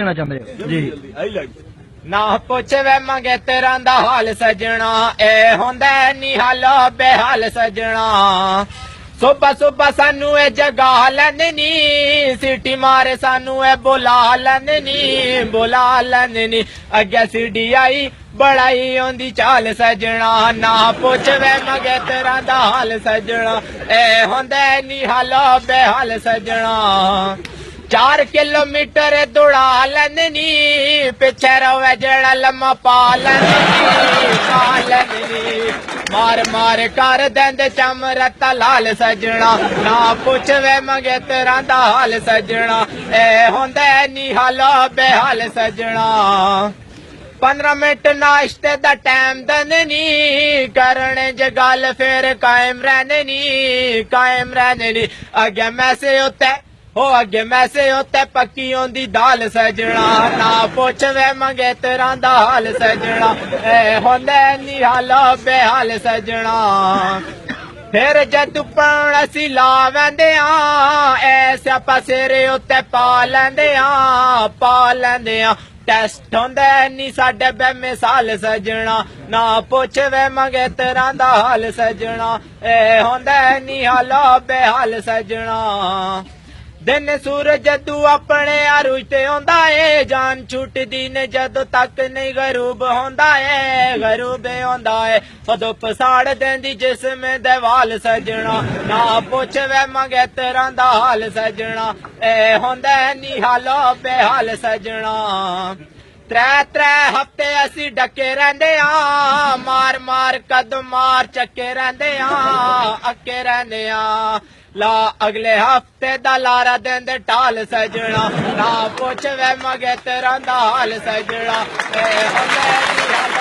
कहना चाहते हो जी? ना पुछ वे मंगे तेरा दा हाल सजना, ए होंदा नी हाल बेहाल सजना। सुबह सुबह सानू ए जगा लैंदे नी, सीटी मारे सानू ए बुला लैंदे नी, बुला लैंदे नी। अग्गे सीडी आई बड़ाई होंदी चाल सजना, ना पुछ वे मंगे तेरा दा हाल सजना, ए होंदा नी हाल बेहाल सजना। 4 किलोमीटर दौड़ा लैंदे नी, पिछे रवे जेड़ा लम्मा पा लैंदे नी, पा लैंदे नी। मार मार कर देंदे चम रत्ता लाल सजना, ना पुछ वे मंगे तेरा दा हाल सजना, ए होंदा नी हाल बेहाल सजना। 15 मिनट नाश्ते दा टाइम देंदे नी, करने ज गल फिर कायम रहने नी, कायम रहने नी। अगे मैसे उत्ते हो अगे मैसे उत्ते पक्की होंदी दाल सजना, ना पुछ वे मंगे तेरा दा हाल सजना, ए होंदा नी हाल बेहाल सजना। फिर जदू पाण असी ला वैंदे आ, ऐसा पसेरे उत्ते पा लैंदे आ, पा लैंदे आ। टेस्ट होंदा नी साडे बेमिसाल सजना, ना पुछ वे मंगे तेरा दा हाल सजना, ए होंदा नी हाल बेहाल सजना। दिन सूरज जदू अपने अरुज ते होंदा है, जान छुटदी ने जदों तक नहीं गरूब होंदा है, गरूब होंदा है। उदों पसाड़ देंदी जिसम दे वाल सजना, ना पुछ वे मंगे तेरा दा हाल सजना, ए होंदा नी हाल बेहाल सजना। 3 हफ्ते असी डके रहंदे आ, मार मार कदम मार चक्के रहंदे आ, अक्के रहंदे आ। ला अगले हफ्ते दा लारा देंदे टाल सजना, ना पुछ वे मंगे तेरा दा हाल सजना, ए होंदा नी हाल